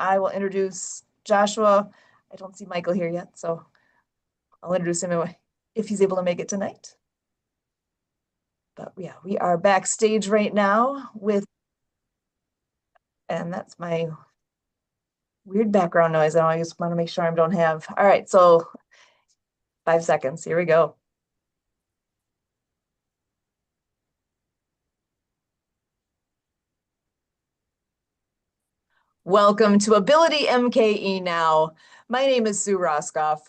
I will introduce Joshua. I don't see Michael here yet, so I'll introduce him if he's able to make it tonight. But yeah, we are backstage right now and that's my weird background noise. I just want to make sure I don't have. All right, so 5 seconds. Here we go. Welcome to Ability MKE Now. My name is Sue Roskoff.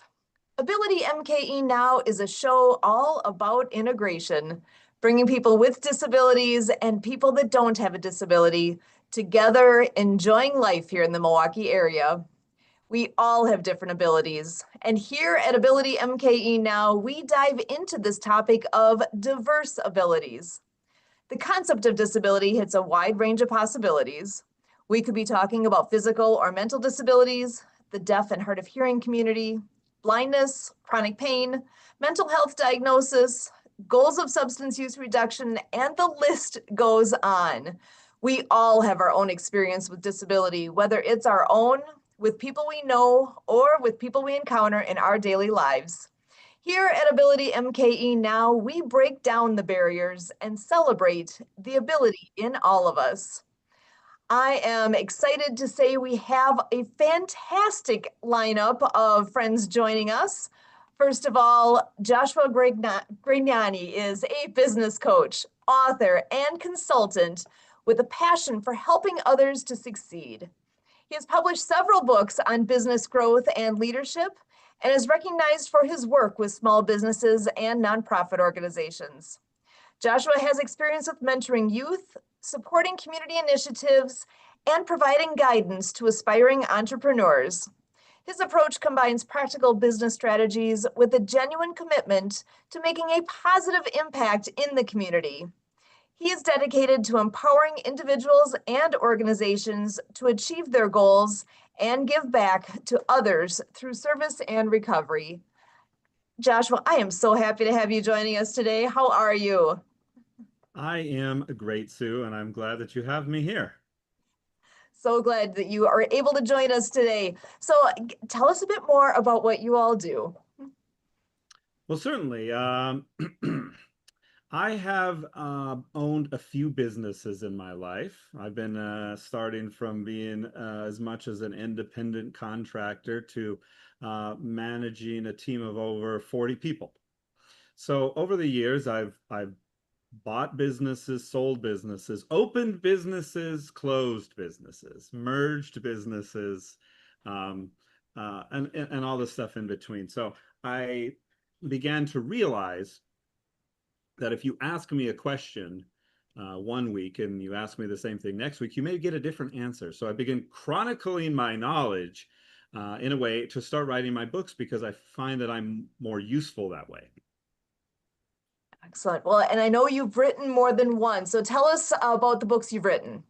Ability MKE Now is a show all about integration, bringing people with disabilities and people that don't have a disability together, enjoying life here in the Milwaukee area. We all have different abilities, and here at Ability MKE Now, we dive into this topic of diverse abilities. The concept of disability hits a wide range of possibilities. We could be talking about physical or mental disabilities, the deaf and hard of hearing community, blindness, chronic pain, mental health diagnosis, goals of substance use reduction, and the list goes on. We all have our own experience with disability, whether it's our own, with people we know, or with people we encounter in our daily lives. Here at Ability MKE Now, we break down the barriers and celebrate the ability in all of us. I am excited to say we have a fantastic lineup of friends joining us. First of all, Joshua Grignani is a business coach, author, and consultant with a passion for helping others to succeed. He has published several books on business growth and leadership and is recognized for his work with small businesses and nonprofit organizations. Joshua has experience with mentoring youth, supporting community initiatives, and providing guidance to aspiring entrepreneurs. His approach combines practical business strategies with a genuine commitment to making a positive impact in the community. He is dedicated to empowering individuals and organizations to achieve their goals and give back to others through service and recovery. Joshua, I am so happy to have you joining us today. How are you? I am great, Sue, and I'm glad that you have me here. So glad that you are able to join us today. So tell us a bit more about what you all do. Well, certainly. I have owned a few businesses in my life. I've been starting from being as much as an independent contractor to managing a team of over 40 people. So over the years, I've bought businesses, sold businesses, opened businesses, closed businesses, merged businesses, um, and all the stuff in between. So I began to realize that if you ask me a question one week and you ask me the same thing next week, you may get a different answer. So I began chronicling my knowledge in a way to start writing my books because I find that I'm more useful that way. Excellent. Well, and I know you've written more than one. So tell us about the books you've written.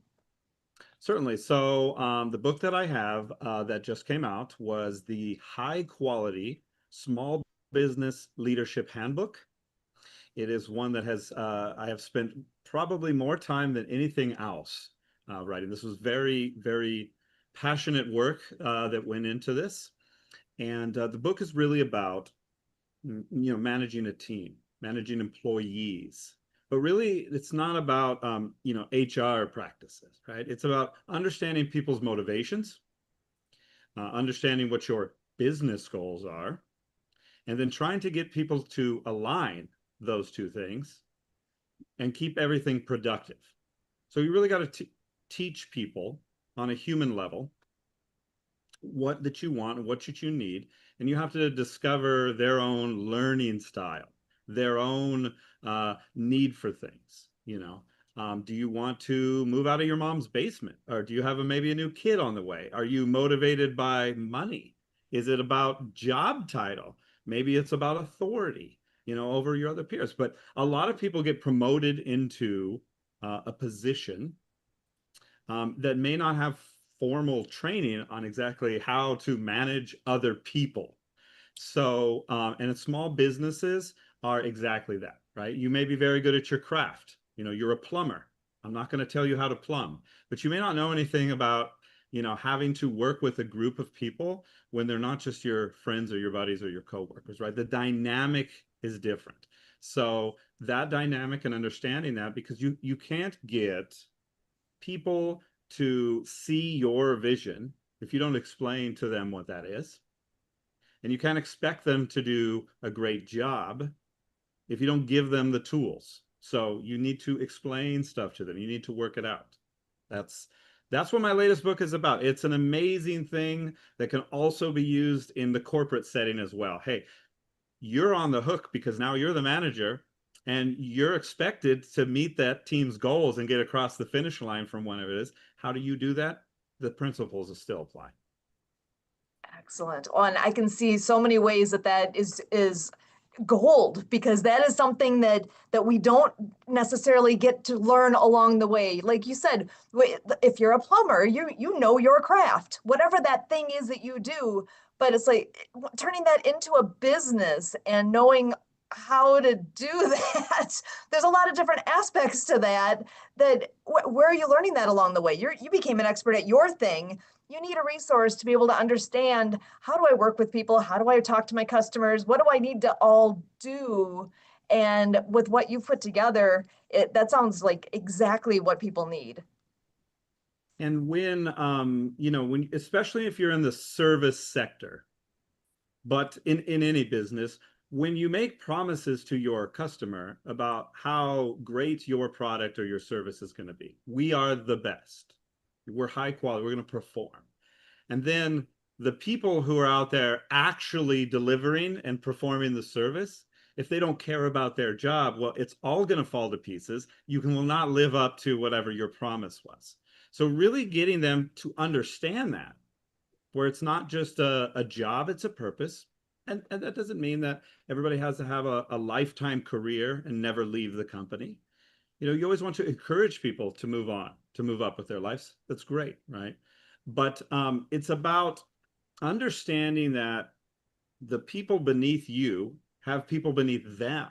Certainly. So the book that I have that just came out was the High Quality Small Business Leadership Handbook. It is one that I have spent probably more time than anything else writing. This was very, very passionate work that went into this. And the book is really about, managing a team, managing employees. But really, it's not about, HR practices, right? It's about understanding people's motivations, understanding what your business goals are, and then trying to get people to align those two things and keep everything productive. So you really got to teach people on a human level what that you want and what you need, and you have to discover their own learning style, their own need for things. Do you want to move out of your mom's basement, or do you have maybe a new kid on the way? Are you motivated by money? Is it about job title? Maybe it's about authority, over your other peers. But a lot of people get promoted into a position that may not have formal training on exactly how to manage other people. So, and small businesses are exactly that, right? You may be very good at your craft. You're a plumber. I'm not going to tell you how to plumb, but you may not know anything about having to work with a group of people when they're not just your friends or your buddies or your coworkers, right? The dynamic is different. So that dynamic and understanding that, because you can't get people to see your vision if you don't explain to them what that is. And you can't expect them to do a great job if you don't give them the tools. So you need to explain stuff to them. You need to work it out. That's that's what my latest book is about. It's an amazing thing that can also be used in the corporate setting as well. Hey, you're on the hook because now you're the manager and you're expected to meet that team's goals and get across the finish line from whatever it is. How do you do that? The principles still apply. Excellent. Oh, and I can see so many ways that that is gold, because that is something that we don't necessarily get to learn along the way. Like you said, if you're a plumber, you know your craft, whatever that thing is that you do. But it's like turning that into a business and knowing how to do that. There's a lot of different aspects to that. Where are you learning that along the way? You became an expert at your thing. You need a resource to be able to understand, how do I work with people? How do I talk to my customers? What do I need to all do? And with what you've put together, that sounds like exactly what people need. And when especially if you're in the service sector, but in any business, when you make promises to your customer about how great your product or your service is going to be, we are the best, we're high quality, we're going to perform. And then the people who are out there actually delivering and performing the service, if they don't care about their job, well, it's all going to fall to pieces. Will not live up to whatever your promise was. So really getting them to understand that, where it's not just a job, it's a purpose. And that doesn't mean that everybody has to have a lifetime career and never leave the company. You always want to encourage people to move on, to move up with their lives. That's great, right? But it's about understanding that the people beneath you have people beneath them.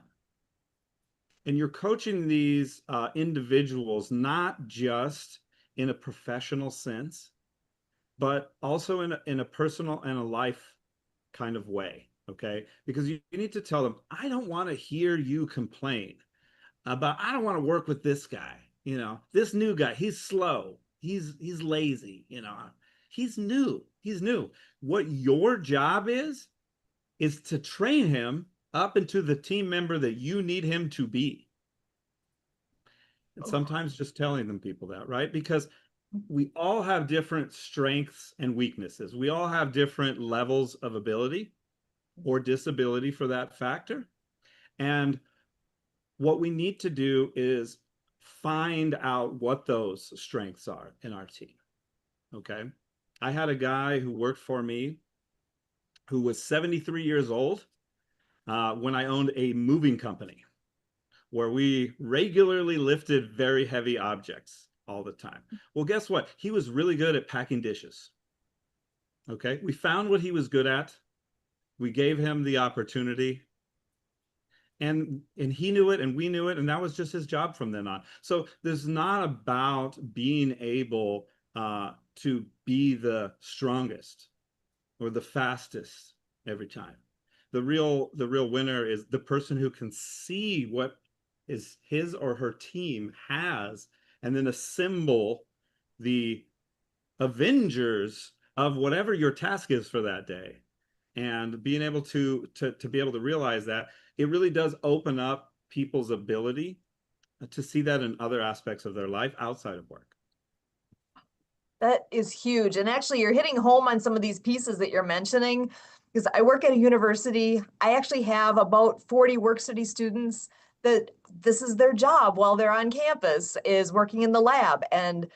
And you're coaching these individuals not just in a professional sense, but also in a personal and a life kind of way. Okay. Because you need to tell them, I don't want to hear you complain about, I don't want to work with this guy. This new guy, he's slow. He's lazy. He's new. He's new. What your job is to train him up into the team member that you need him to be. And Oh, sometimes just telling them people that, right? Because we all have different strengths and weaknesses. We all have different levels of ability or disability for that factor. And what we need to do is find out what those strengths are in our team. Okay. I had a guy who worked for me who was 73 years old when I owned a moving company where we regularly lifted very heavy objects all the time. Well, guess what? He was really good at packing dishes. Okay. We found what he was good at. We gave him the opportunity, and he knew it and we knew it, and that was just his job from then on. So there's not about being able to be the strongest or the fastest every time. The real winner is the person who can see what is his or her team has and then assemble the avengers of whatever your task is for that day. And being able to be able to realize that, it really does open up people's ability to see that in other aspects of their life outside of work. that is huge. And actually, you're hitting home on some of these pieces that you're mentioning, because I work at a university. I actually have about 40 work study students that this is their job while they're on campus, is working in the lab and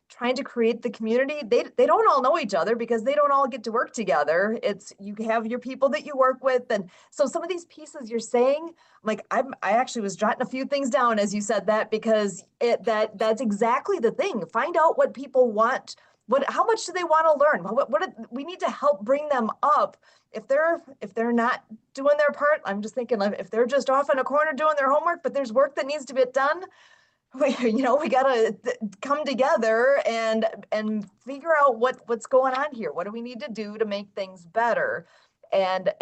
trying to create the community. They don't all know each other because they don't all get to work together. It's, you have your people that you work with. And so some of these pieces you're saying, like I actually was jotting a few things down as you said that, because that's exactly the thing. Find out what people want. How much do they want to learn? We need to help bring them up. If they're not doing their part, I'm just thinking, like, if they're just off in a corner doing their homework, but there's work that needs to get done, we gotta come together and figure out what's going on here. What do we need to do to make things better, and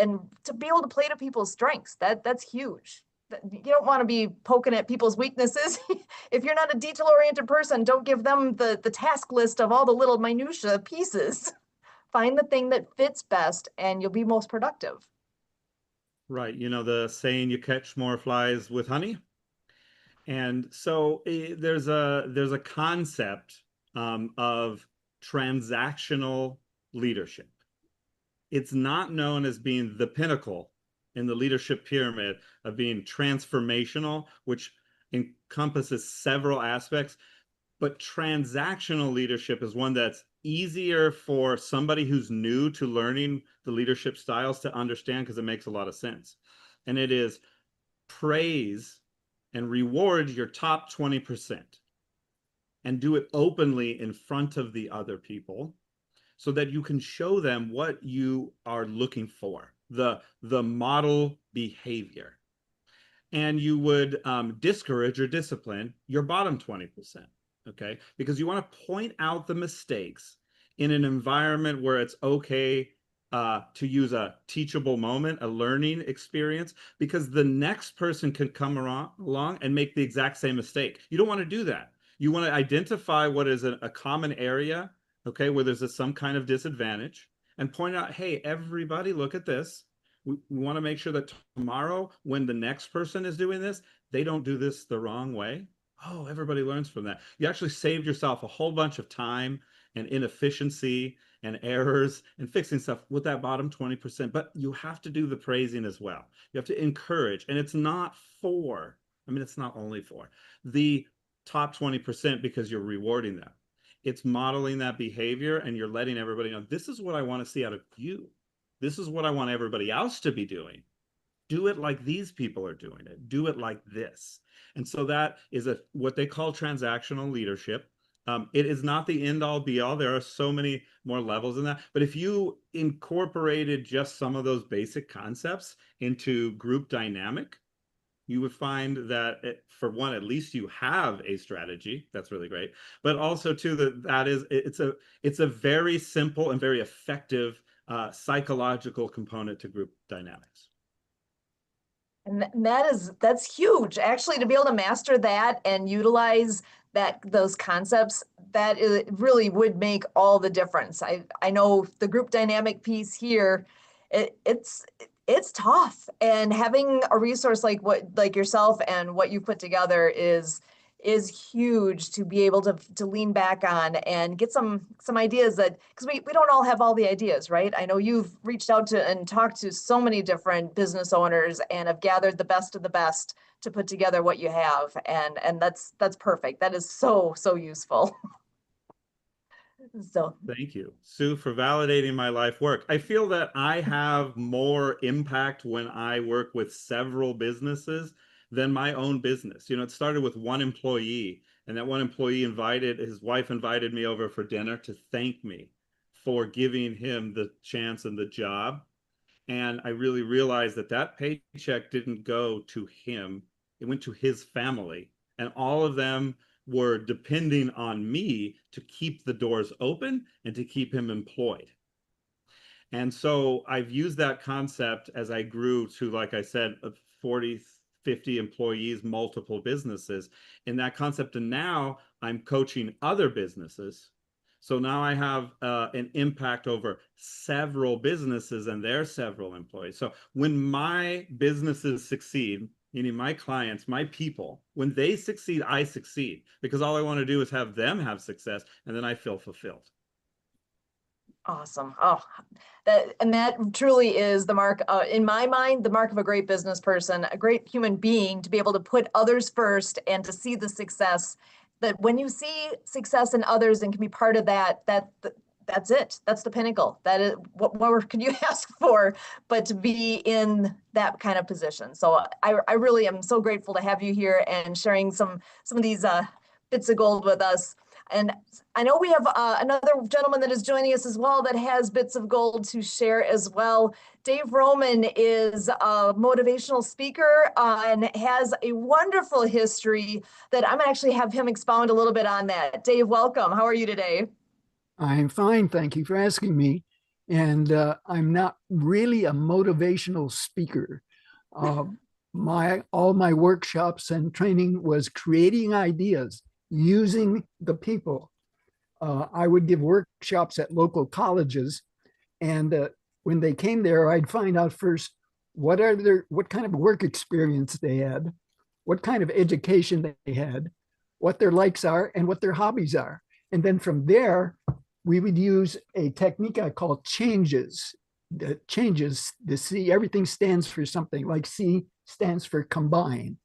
to be able to play to people's strengths. That's huge. You don't want to be poking at people's weaknesses. If you're not a detail-oriented person, don't give them the task list of all the little minutia pieces. Find the thing that fits best, and you'll be most productive. Right. You know the saying, you catch more flies with honey. And so there's a concept of transactional leadership. It's not known as being the pinnacle in the leadership pyramid of being transformational, which encompasses several aspects. But transactional leadership is one that's easier for somebody who's new to learning the leadership styles to understand because it makes a lot of sense. And it is praise and reward your top 20% and do it openly in front of the other people so that you can show them what you are looking for, the model behavior. And you would discourage or discipline your bottom 20%, okay? Because you want to point out the mistakes in an environment where it's okay to use a teachable moment, a learning experience, because the next person can come along and make the exact same mistake. You don't want to do that. You want to identify what is a common area, okay, where there's some kind of disadvantage, and point out, hey, everybody, look at this. We want to make sure that tomorrow, when the next person is doing this, they don't do this the wrong way. Oh, everybody learns from that. You actually saved yourself a whole bunch of time and inefficiency and errors and fixing stuff with that bottom 20%. But you have to do the praising as well. You have to encourage. And it's not for, I mean, it's not only for the top 20% because you're rewarding them. It's modeling that behavior and you're letting everybody know, this is what I want to see out of you. This is what I want everybody else to be doing. Do it like these people are doing it. Do it like this. And so that is what they call transactional leadership. It is not the end all be all. There are so many more levels in that. But if you incorporated just some of those basic concepts into group dynamic, you would find that for one, at least you have a strategy. That's really great. But also too, it's a very simple and very effective psychological component to group dynamics. And that's huge. Actually, to be able to master that and utilize those concepts, really would make all the difference. I know the group dynamic piece here, it's tough. And having a resource like yourself and what you put together is huge to be able to lean back on and get some ideas, that because we don't all have all the ideas, right? I know you've reached out to and talked to so many different business owners and have gathered the best of the best to put together what you have, and that's perfect. That is so useful. So Thank you, Sue, for validating my life work. I feel that I have more impact when I work with several businesses than my own business. You know, it started with one employee, and that one employee his wife invited me over for dinner to thank me for giving him the chance and the job. And I really realized that that paycheck didn't go to him, it went to his family. And all of them were depending on me to keep the doors open and to keep him employed. And so I've used that concept as I grew to, like I said, 40, 50 employees, multiple businesses in that concept. And now I'm coaching other businesses. So now I have an impact over several businesses and their several employees. So when my businesses succeed, meaning my clients, my people, when they succeed, I succeed because all I want to do is have them have success, and then I feel fulfilled. awesome. Oh, that truly is the mark, in my mind, the mark of a great business person, a great human being, to be able to put others first and to see the success. That when you see success in others and can be part of that's it. That's the pinnacle. That is, what more can you ask for but to be in that kind of position? So I really am so grateful to have you here and sharing some of these bits of gold with us. And I know we have another gentleman that is joining us as well that has bits of gold to share as well. Dave Roman is a motivational speaker and has a wonderful history that I'm gonna actually have him expound a little bit on that. Dave, welcome. How are you today? I'm fine. Thank you for asking me. And I'm not really a motivational speaker. Uh, my all my workshops and training was creating ideas using the people. I would give workshops at local colleges, and when they came there, I'd find out first what kind of work experience they had, what kind of education they had, what their likes are, and what their hobbies are. And then from there, we would use a technique I call changes. The changes, the C, everything stands for something, like C stands for combine.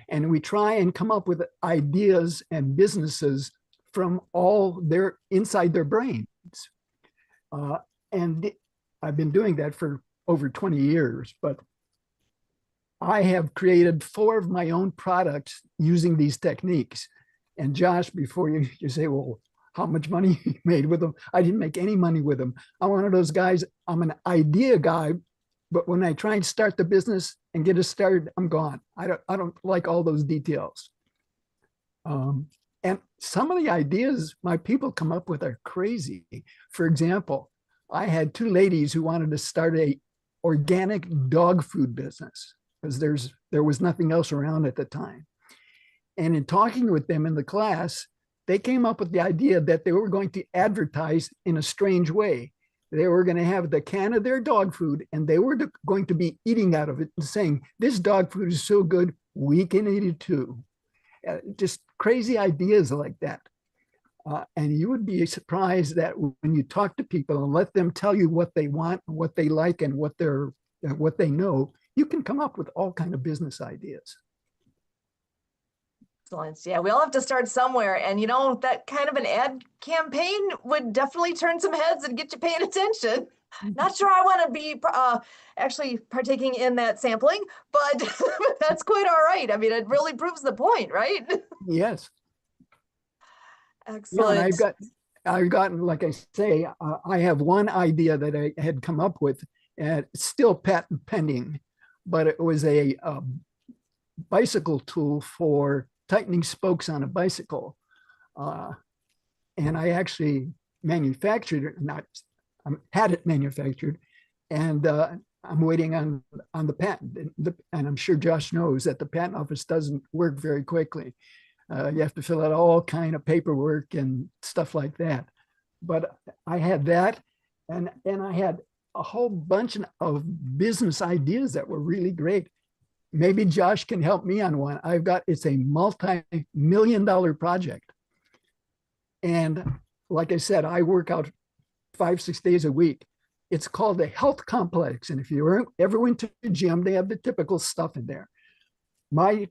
And we try and come up with ideas and businesses from all their inside their brains. Uh, and I've been doing that for over 20 years, but I have created 4 of my own products using these techniques. And Josh, before you say, well, how much money you made with them? I didn't make any money with them. I'm one of those guys, I'm an idea guy, but when I try and start the business and get it started, I'm gone. I don't like all those details. And some of the ideas my people come up with are crazy. For example, I had 2 ladies who wanted to start a organic dog food business because there was nothing else around at the time. And in talking with them in the class, they came up with the idea that they were going to advertise in a strange way. They were going to have the can of their dog food and they were going to be eating out of it and saying, this dog food is so good, we can eat it too. Just crazy ideas like that. And you would be surprised that when you talk to people and let them tell you what they want, what they like, and what they know, you can come up with all kind of business ideas. Excellent. Yeah, we all have to start somewhere. And you know, that kind of an ad campaign would definitely turn some heads and get you paying attention. Not sure I want to be actually partaking in that sampling, but that's quite all right. I mean, it really proves the point, right? Yes. Yeah, and Excellent. I've gotten, like I say, I have one idea that I had come up with, and it's still patent pending, but it was a bicycle tool for tightening spokes on a bicycle. And I actually manufactured it, not had it manufactured, and I'm waiting on the patent. And I'm sure Josh knows that the patent office doesn't work very quickly. You have to fill out all kind of paperwork and stuff like that. But I had that, and I had a whole bunch of business ideas that were really great. Maybe Josh can help me on one. It's a multi-million-dollar project. And like I said, I work out 5-6 days a week. It's called a health complex. And if you ever went to the gym, they have the typical stuff in there. Mine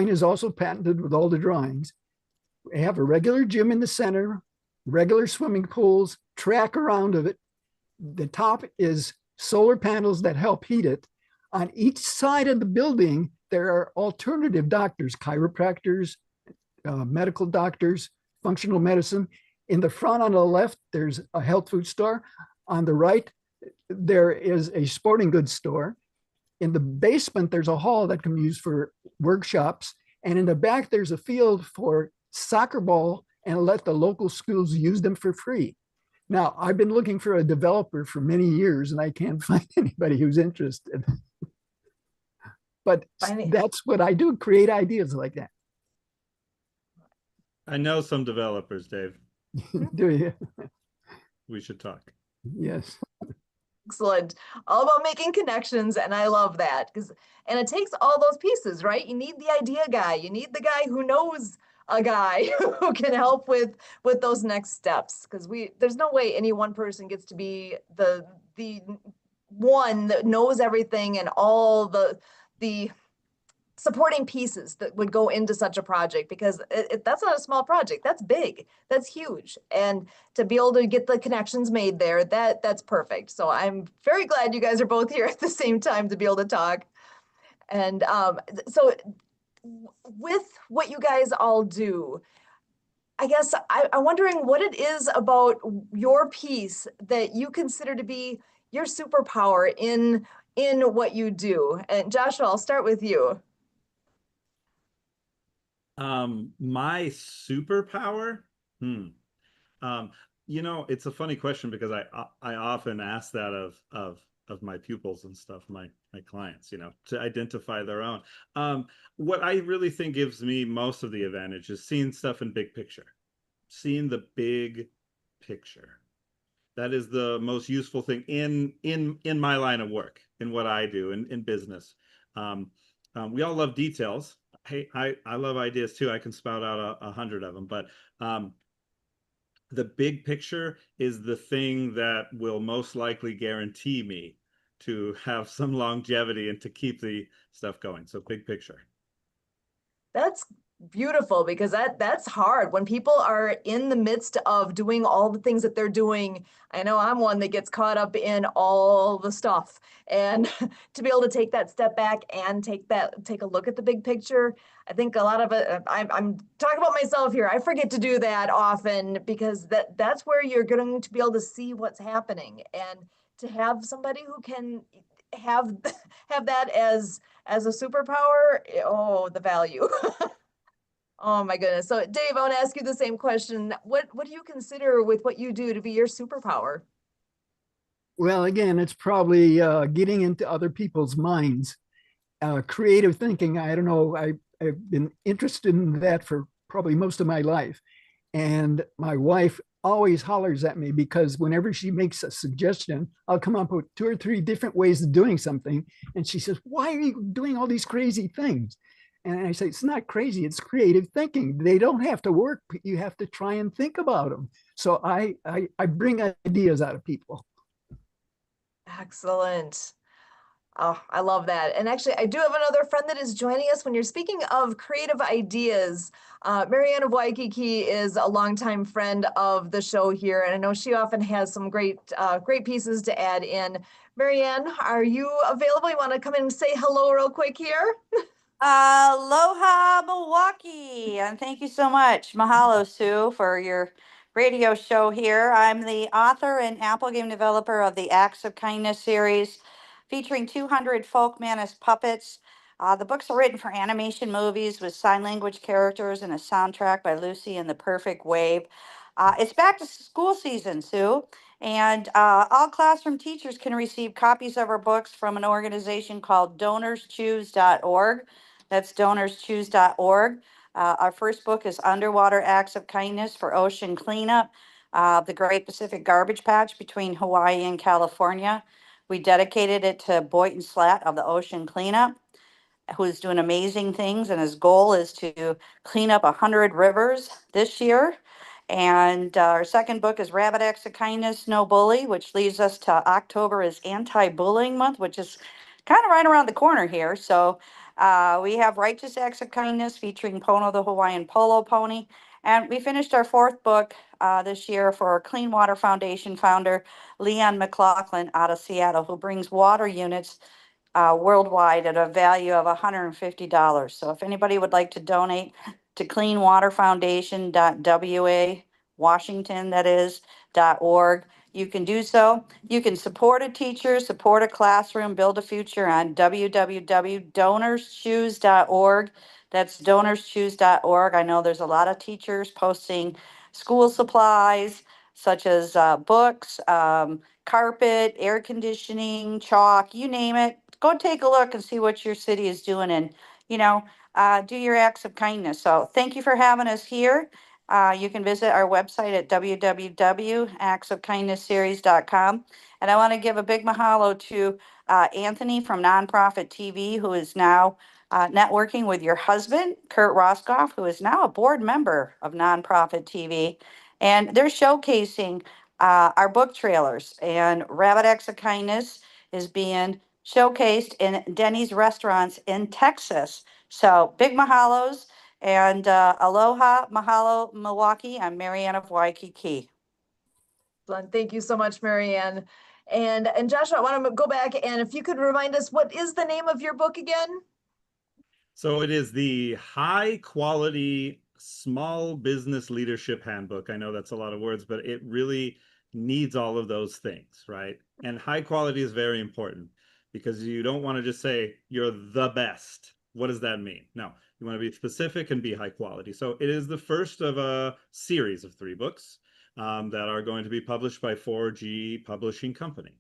is also patented with all the drawings. We have a regular gym in the center, regular swimming pools, track around of it. The top is solar panels that help heat it. On each side of the building, there are alternative doctors, chiropractors, medical doctors, functional medicine. In the front on the left, there's a health food store. On the right, there is a sporting goods store. In the basement, there's a hall that can be used for workshops. And in the back, there's a field for soccer ball and let the local schools use them for free. Now, I've been looking for a developer for many years and I can't find anybody who's interested. But that's what I do, create ideas like that. I know some developers, Dave. Do you? We should talk. Yes. Excellent. All about making connections, and I love that and it takes all those pieces, right? You need the idea guy, you need the guy who knows a guy who can help with those next steps, because there's no way any one person gets to be the one that knows everything and all the supporting pieces that would go into such a project, because that's not a small project. That's big. That's huge. And to be able to get the connections made there, that's perfect. So I'm very glad you guys are both here at the same time to be able to talk. And so with what you guys all do, I guess I'm wondering what it is about your piece that you consider to be your superpower in what you do. And Joshua, I'll start with you. My superpower? Hmm. Um, it's a funny question because I often ask that of my pupils and stuff, my clients, to identify their own. What I really think gives me most of the advantage is seeing stuff in big picture, seeing the big picture. That is the most useful thing in my line of work, in what I do in business. Um, we all love details. Hey, I love ideas too. I can spout out 100 of them, but the big picture is the thing that will most likely guarantee me to have some longevity and to keep the stuff going. So big picture. That's beautiful because that's hard when people are in the midst of doing all the things that they're doing. I know I'm one that gets caught up in all the stuff, and to be able to take that step back and take a look at the big picture. I think a lot of it, I'm talking about myself here. I forget to do that often because that's where you're going to be able to see what's happening, and to have somebody who can have have that as a superpower, oh, the value. Oh my goodness. So Dave, I want to ask you the same question. What do you consider with what you do to be your superpower? Well, again, it's probably getting into other people's minds. Creative thinking, I don't know, I've been interested in that for probably most of my life. And my wife always hollers at me because whenever she makes a suggestion, I'll come up with two or three different ways of doing something. And she says, "Why are you doing all these crazy things?" And I say, "It's not crazy, it's creative thinking. They don't have to work, but you have to try and think about them." So I bring ideas out of people. Excellent. Oh, I love that. And actually, I do have another friend that is joining us. When you're speaking of creative ideas, Marianne of Waikiki is a longtime friend of the show here, and I know she often has some great pieces to add in. Marianne, are you available? You want to come in and say hello real quick here? Aloha, Milwaukee, and thank you so much. Mahalo, Sue, for your radio show here. I'm the author and Apple game developer of the Acts of Kindness series, featuring 200 folk manus puppets. The books are written for animation movies with sign language characters and a soundtrack by Lucy and the Perfect Wave. It's back to school season, Sue, and all classroom teachers can receive copies of our books from an organization called DonorsChoose.org. That's donorschoose.org. Our first book is Underwater Acts of Kindness for Ocean Cleanup, the Great Pacific Garbage Patch between Hawaii and California. We dedicated it to Boynton Slat of the Ocean Cleanup, who's doing amazing things, and his goal is to clean up 100 rivers this year. And our second book is Rabbit Acts of Kindness, No Bully, which leads us to October is Anti-Bullying Month, which is kind of right around the corner here. So we have Righteous Acts of Kindness featuring Pono the Hawaiian Polo Pony. And we finished our fourth book this year for our Clean Water Foundation founder, Leon McLaughlin out of Seattle, who brings water units worldwide at a value of $150. So if anybody would like to donate to cleanwaterfoundation.wa, Washington, that is, .org, you can do so. You can support a teacher, support a classroom, build a future on www.donorschoose.org. That's donorschoose.org. I know there's a lot of teachers posting school supplies such as books, carpet, air conditioning, chalk, you name it. Go take a look and see what your city is doing, and you know, do your acts of kindness. So thank you for having us here. You can visit our website at www.actsofkindnessseries.com. And I want to give a big mahalo to Anthony from Nonprofit TV, who is now networking with your husband, Kurt Roskoff, who is now a board member of Nonprofit TV. And they're showcasing our book trailers. And Rabbit Acts of Kindness is being showcased in Denny's restaurants in Texas. So big mahalos and aloha, mahalo, Milwaukee. I'm Marianne of Waikiki. Thank you so much, Marianne. And Joshua, I want to go back, and if you could remind us, what is the name of your book again? So it is the high quality small business leadership handbook. I know that's a lot of words, but it really needs all of those things, right? And high quality is very important because you don't want to just say you're the best. What does that mean? No, you want to be specific and be high quality. So it is the first of a series of 3 books that are going to be published by 4G Publishing Company.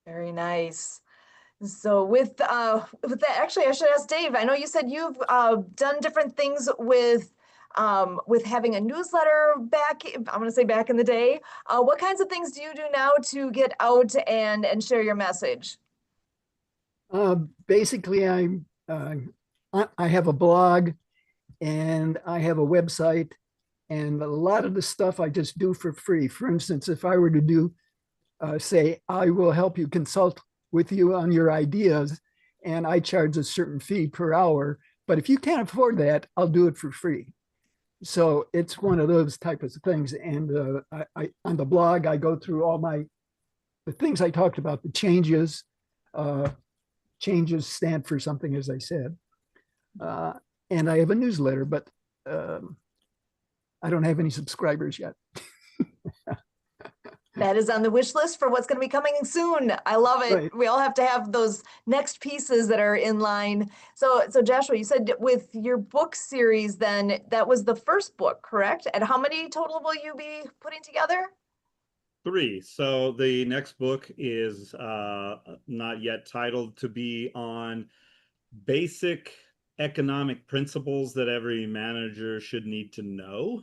Very nice. So with that, actually, I should ask Dave. I know you said you've done different things with having a newsletter back. I'm going to say back in the day. What kinds of things do you do now to get out and share your message? Basically, I have a blog and I have a website, and a lot of the stuff I just do for free. For instance, if I were to do, say, I will help you consult with you on your ideas, and I charge a certain fee per hour. But if you can't afford that, I'll do it for free. So it's one of those types of things. And I on the blog, I go through all the things I talked about, the changes. Changes stand for something, as I said. And I have a newsletter, but I don't have any subscribers yet. That is on the wish list for what's going to be coming soon. I love it. Right. We all have to have those next pieces that are in line. So Joshua, you said with your book series, then that was the first book, correct? And how many total will you be putting together? 3. So the next book is not yet titled, to be on basic economic principles that every manager should need to know,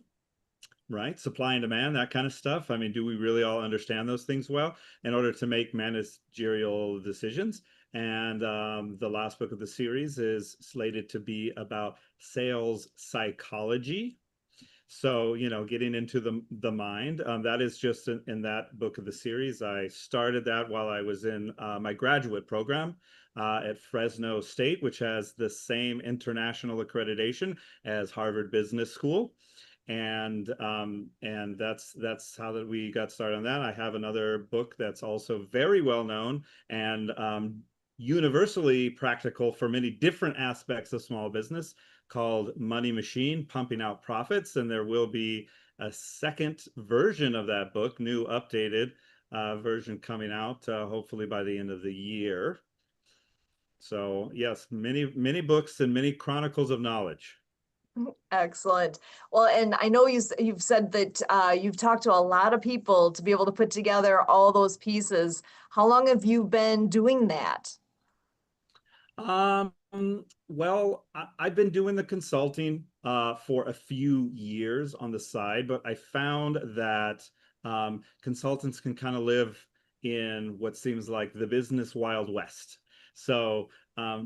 right? Supply and demand, that kind of stuff. I mean, do we really all understand those things well in order to make managerial decisions? And the last book of the series is slated to be about sales psychology. So, getting into the mind, that is just in that book of the series. I started that while I was in my graduate program at Fresno State, which has the same international accreditation as Harvard Business School. And that's how that we got started on that. I have another book that's also very well known and universally practical for many different aspects of small business, called Money Machine, Pumping Out Profits. And there will be a second version of that book, new updated version coming out hopefully by the end of the year. So yes, many books and many chronicles of knowledge. Excellent. Well, and I know you've said that you've talked to a lot of people to be able to put together all those pieces. How long have you been doing that? Well, I've been doing the consulting for a few years on the side, but I found that consultants can kind of live in what seems like the business Wild West. So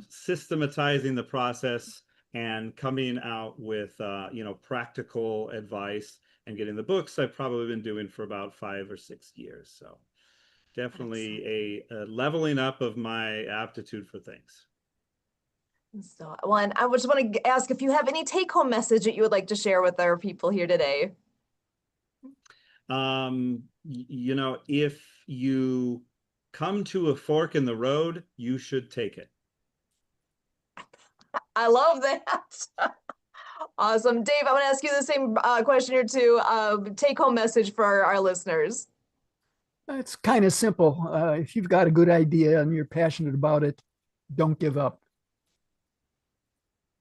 systematizing the process and coming out with practical advice and getting the books, I've probably been doing for about 5 or 6 years. So definitely a leveling up of my aptitude for things. So, well, and I just want to ask if you have any take-home message that you would like to share with our people here today. If you come to a fork in the road, you should take it. I love that. Awesome. Dave, I want to ask you the same question or two. Take-home message for our listeners. It's kind of simple. If you've got a good idea and you're passionate about it, don't give up.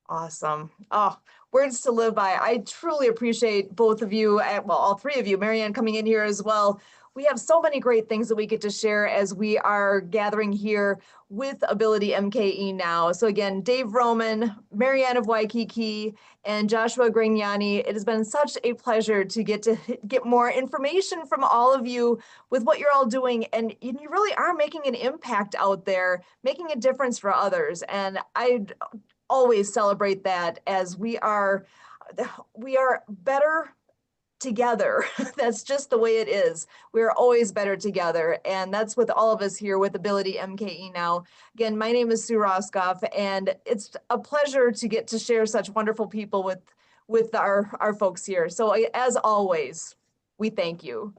Awesome. Oh, words to live by. I truly appreciate both of you, well, all 3 of you, Marianne coming in here as well. We have so many great things that we get to share as we are gathering here with AbilityMKE Now. So again, Dave Roman, Marianne of Waikiki, and Joshua Grignani, it has been such a pleasure to get more information from all of you with what you're all doing. And you really are making an impact out there, making a difference for others. And I always celebrate that, as we are better together. That's just the way it is. We're always better together. And that's with all of us here with AbilityMKE Now. Again, my name is Sue Roskoff, and it's a pleasure to get to share such wonderful people with our folks here. So as always, we thank you.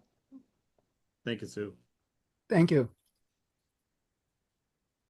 Thank you, Sue. Thank you.